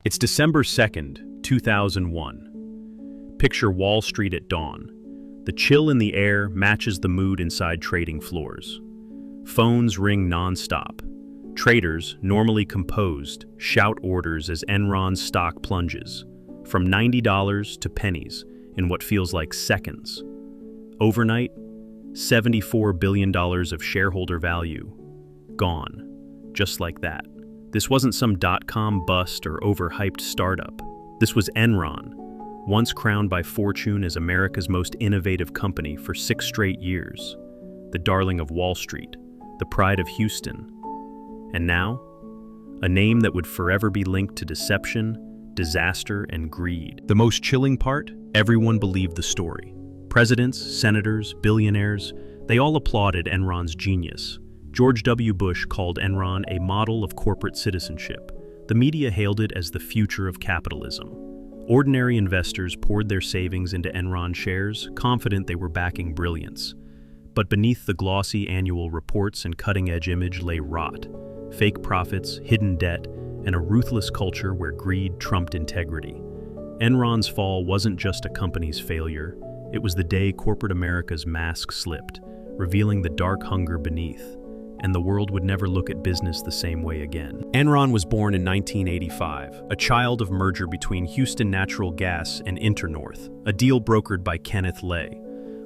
It's December 2nd, 2001. Picture Wall Street at dawn. The chill in the air matches the mood inside trading floors. Phones ring non-stop. Traders, normally composed, shout orders as Enron's stock plunges, from $90 to pennies in what feels like seconds. Overnight, $74 billion of shareholder value. Gone. Just like that. This wasn't some dot-com bust or overhyped startup. This was Enron, once crowned by Fortune as America's most innovative company for 6 straight years. The darling of Wall Street, the pride of Houston. And now, a name that would forever be linked to deception, disaster, and greed. The most chilling part? Everyone believed the story. Presidents, senators, billionaires, they all applauded Enron's genius. George W. Bush called Enron a model of corporate citizenship. The media hailed it as the future of capitalism. Ordinary investors poured their savings into Enron shares, confident they were backing brilliance. But beneath the glossy annual reports and cutting-edge image lay rot, fake profits, hidden debt, and a ruthless culture where greed trumped integrity. Enron's fall wasn't just a company's failure. It was the day corporate America's mask slipped, revealing the dark hunger beneath. And the world would never look at business the same way again. Enron was born in 1985, a child of merger between Houston Natural Gas and Internorth, a deal brokered by Kenneth Lay.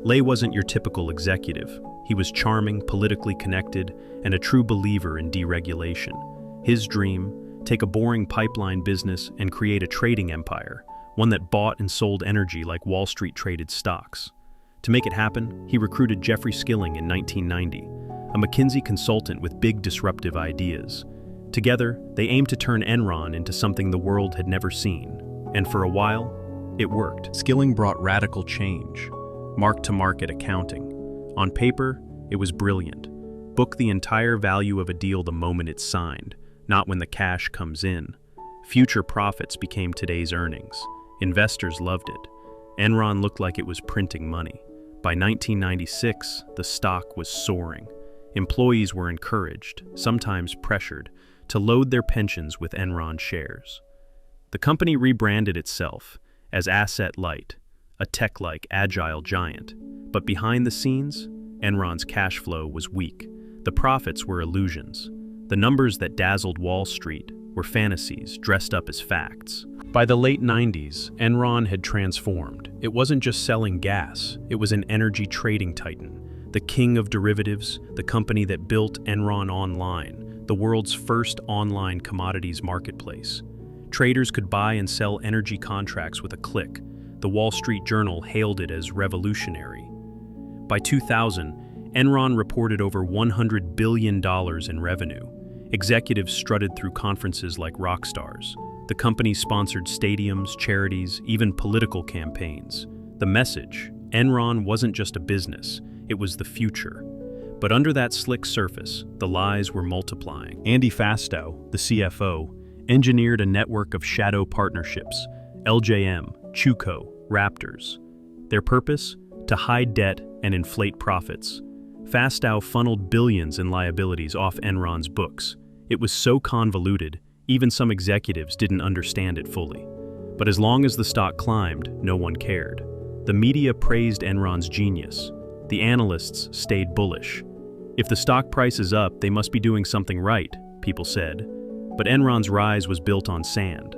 Lay wasn't your typical executive. He was charming, politically connected, and a true believer in deregulation. His dream, take a boring pipeline business and create a trading empire, one that bought and sold energy like Wall Street traded stocks. To make it happen, he recruited Jeffrey Skilling in 1990, a McKinsey consultant with big disruptive ideas. Together, they aimed to turn Enron into something the world had never seen. And for a while, it worked. Skilling brought radical change. Mark-to-market accounting. On paper, it was brilliant. Book the entire value of a deal the moment it's signed, not when the cash comes in. Future profits became today's earnings. Investors loved it. Enron looked like it was printing money. By 1996, the stock was soaring. Employees were encouraged, sometimes pressured, to load their pensions with Enron shares. The company rebranded itself as Asset Light, a tech-like, agile giant. But behind the scenes, Enron's cash flow was weak. The profits were illusions. The numbers that dazzled Wall Street were fantasies dressed up as facts. By the late 90s, Enron had transformed. It wasn't just selling gas, it was an energy trading titan. The king of derivatives, the company that built Enron Online, the world's first online commodities marketplace. Traders could buy and sell energy contracts with a click. The Wall Street Journal hailed it as revolutionary. By 2000, Enron reported over $100 billion in revenue. Executives strutted through conferences like rock stars. The company sponsored stadiums, charities, even political campaigns. The message: Enron wasn't just a business, it was the future. But under that slick surface, the lies were multiplying. Andy Fastow, the CFO, engineered a network of shadow partnerships: LJM, Chuco, Raptors. Their purpose? To hide debt and inflate profits. Fastow funneled billions in liabilities off Enron's books. It was so convoluted, even some executives didn't understand it fully. But as long as the stock climbed, no one cared. The media praised Enron's genius. The analysts stayed bullish. If the stock price is up, they must be doing something right, people said. But Enron's rise was built on sand.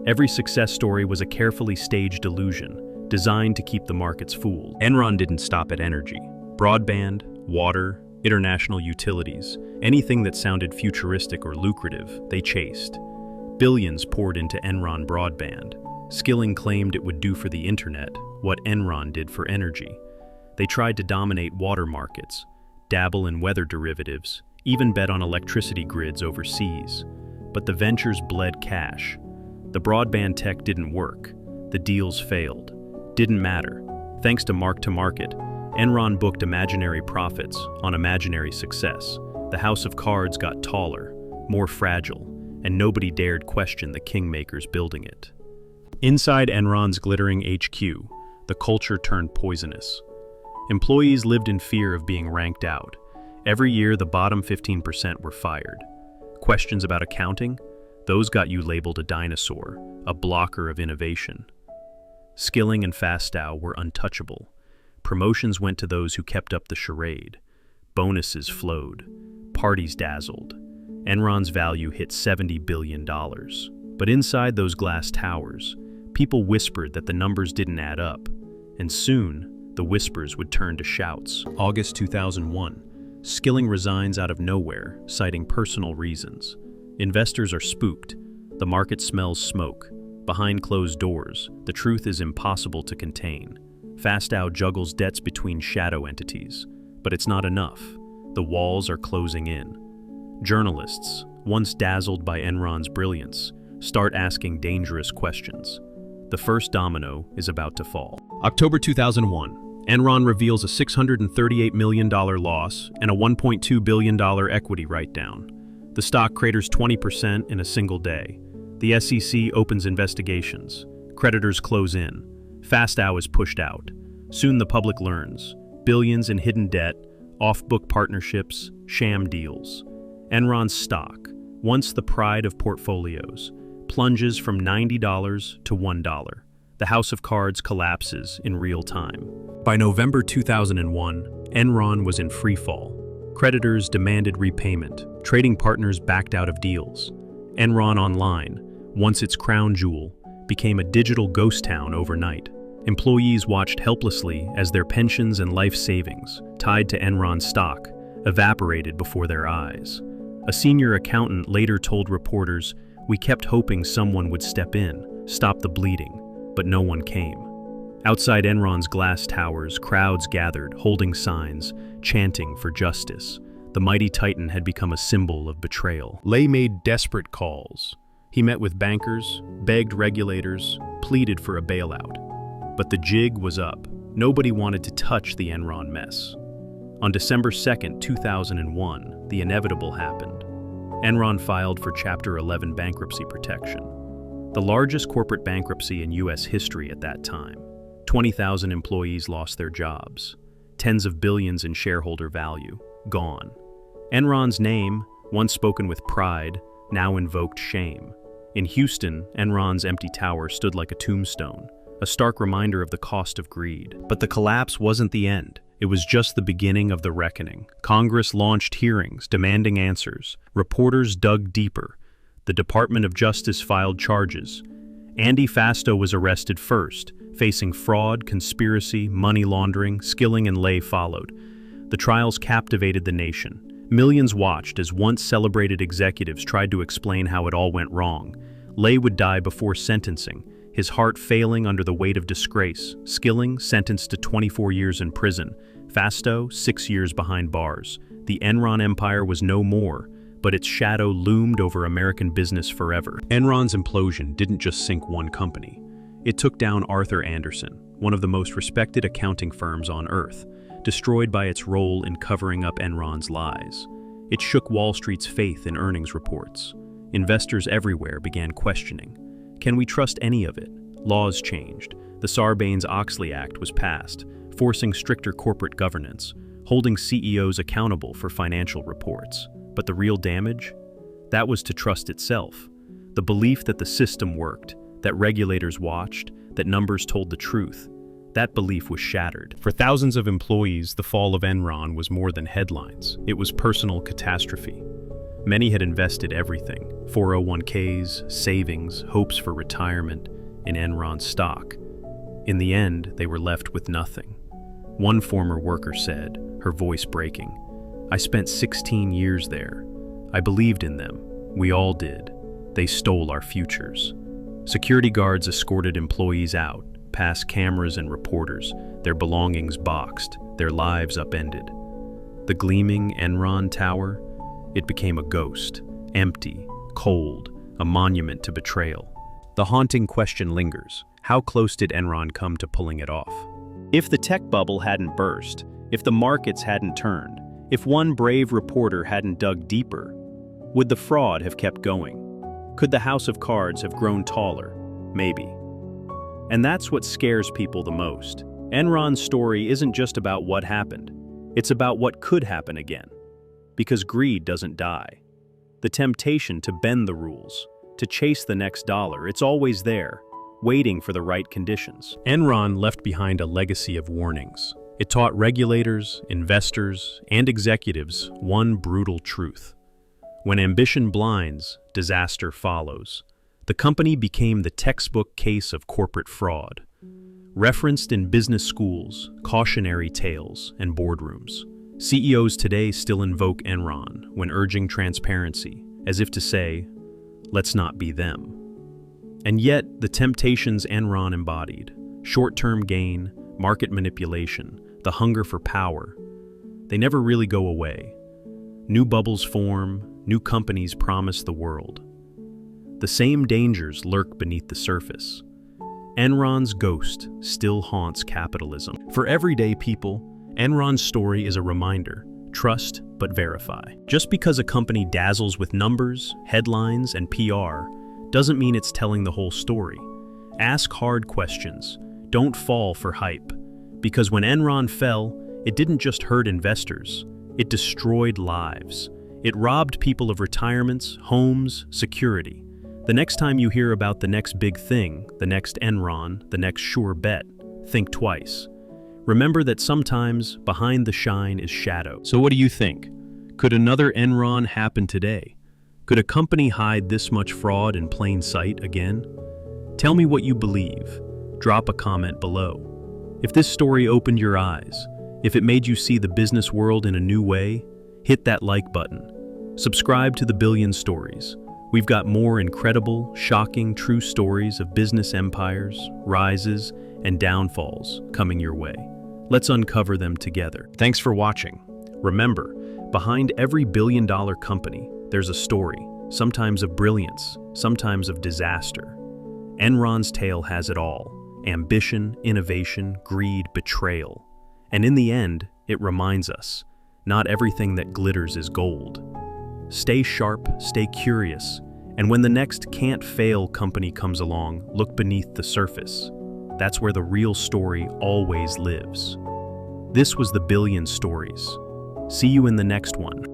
Every success story was a carefully staged illusion, designed to keep the markets fooled. Enron didn't stop at energy. Broadband, water, international utilities, anything that sounded futuristic or lucrative, they chased. Billions poured into Enron broadband. Skilling claimed it would do for the internet what Enron did for energy. They tried to dominate water markets, dabble in weather derivatives, even bet on electricity grids overseas. But the ventures bled cash. The broadband tech didn't work. The deals failed. Didn't matter. Thanks to mark-to-market, Enron booked imaginary profits on imaginary success. The house of cards got taller, more fragile, and nobody dared question the kingmakers building it. Inside Enron's glittering HQ, the culture turned poisonous. Employees lived in fear of being ranked out. Every year, the bottom 15% were fired. Questions about accounting? Those got you labeled a dinosaur, a blocker of innovation. Skilling and Fastow were untouchable. Promotions went to those who kept up the charade. Bonuses flowed. Parties dazzled. Enron's value hit $70 billion. But inside those glass towers, people whispered that the numbers didn't add up. And soon, the whispers would turn to shouts. August 2001. Skilling resigns out of nowhere, citing personal reasons. Investors are spooked. The market smells smoke. Behind closed doors, the truth is impossible to contain. Fastow juggles debts between shadow entities. But it's not enough. The walls are closing in. Journalists, once dazzled by Enron's brilliance, start asking dangerous questions. The first domino is about to fall. October 2001. Enron reveals a $638 million loss and a $1.2 billion equity write-down. The stock craters 20% in a single day. The SEC opens investigations. Creditors close in. Fastow is pushed out. Soon the public learns. Billions in hidden debt, off-book partnerships, sham deals. Enron's stock, once the pride of portfolios, plunges from $90 to $1. The house of cards collapses in real time. By November 2001, Enron was in freefall. Creditors demanded repayment. Trading partners backed out of deals. Enron Online, once its crown jewel, became a digital ghost town overnight. Employees watched helplessly as their pensions and life savings, tied to Enron stock, evaporated before their eyes. A senior accountant later told reporters, "We kept hoping someone would step in, stop the bleeding, but no one came." Outside Enron's glass towers, crowds gathered, holding signs, chanting for justice. The mighty titan had become a symbol of betrayal. Lay made desperate calls. He met with bankers, begged regulators, pleaded for a bailout. But the jig was up. Nobody wanted to touch the Enron mess. On December 2, 2001, the inevitable happened. Enron filed for Chapter 11 bankruptcy protection, the largest corporate bankruptcy in U.S. history at that time. 20,000 employees lost their jobs. Tens of billions in shareholder value, gone. Enron's name, once spoken with pride, now invoked shame. In Houston, Enron's empty tower stood like a tombstone, a stark reminder of the cost of greed. But the collapse wasn't the end. It was just the beginning of the reckoning. Congress launched hearings demanding answers. Reporters dug deeper. The Department of Justice filed charges. Andy Fastow was arrested first, facing fraud, conspiracy, money laundering. Skilling and Lay followed. The trials captivated the nation. Millions watched as once celebrated executives tried to explain how it all went wrong. Lay would die before sentencing, his heart failing under the weight of disgrace. Skilling sentenced to 24 years in prison. Fastow, 6 years behind bars. The Enron empire was no more, but its shadow loomed over American business forever. Enron's implosion didn't just sink one company. It took down Arthur Andersen, one of the most respected accounting firms on earth, destroyed by its role in covering up Enron's lies. It shook Wall Street's faith in earnings reports. Investors everywhere began questioning. Can we trust any of it? Laws changed. The Sarbanes-Oxley Act was passed, forcing stricter corporate governance, holding CEOs accountable for financial reports. But the real damage? That was to trust itself. The belief that the system worked, that regulators watched, that numbers told the truth. That belief was shattered. For thousands of employees, the fall of Enron was more than headlines. It was personal catastrophe. Many had invested everything, 401ks, savings, hopes for retirement, in Enron stock. In the end, they were left with nothing. One former worker said, her voice breaking, "I spent 16 years there. I believed in them. We all did. They stole our futures." Security guards escorted employees out, past cameras and reporters, their belongings boxed, their lives upended. The gleaming Enron tower, it became a ghost, empty, cold, a monument to betrayal. The haunting question lingers: how close did Enron come to pulling it off? If the tech bubble hadn't burst, if the markets hadn't turned, if one brave reporter hadn't dug deeper, would the fraud have kept going? Could the house of cards have grown taller? Maybe. And that's what scares people the most. Enron's story isn't just about what happened. It's about what could happen again. Because greed doesn't die. The temptation to bend the rules, to chase the next dollar. It's always there, waiting for the right conditions. Enron left behind a legacy of warnings. It taught regulators, investors, and executives one brutal truth. When ambition blinds, disaster follows. The company became the textbook case of corporate fraud, referenced in business schools, cautionary tales, and boardrooms. CEOs today still invoke Enron when urging transparency, as if to say, let's not be them. And yet, the temptations Enron embodied, short-term gain, market manipulation, the hunger for power, they never really go away. New bubbles form, new companies promise the world. The same dangers lurk beneath the surface. Enron's ghost still haunts capitalism. For everyday people, Enron's story is a reminder: trust but verify. Just because a company dazzles with numbers, headlines, and PR doesn't mean it's telling the whole story. Ask hard questions. Don't fall for hype. Because when Enron fell, it didn't just hurt investors. It destroyed lives. It robbed people of retirements, homes, security. The next time you hear about the next big thing, the next Enron, the next sure bet, think twice. Remember that sometimes behind the shine is shadow. So what do you think? Could another Enron happen today? Could a company hide this much fraud in plain sight again? Tell me what you believe. Drop a comment below. If this story opened your eyes, if it made you see the business world in a new way, hit that like button. Subscribe to the Billion Stories. We've got more incredible, shocking, true stories of business empires, rises, and downfalls coming your way. Let's uncover them together. Thanks for watching. Remember, behind every billion-dollar company, there's a story, sometimes of brilliance, sometimes of disaster. Enron's tale has it all: ambition, innovation, greed, betrayal. And in the end, it reminds us, not everything that glitters is gold. Stay sharp, stay curious, and when the next can't-fail company comes along, look beneath the surface. That's where the real story always lives. This was the Billion Stories. See you in the next one.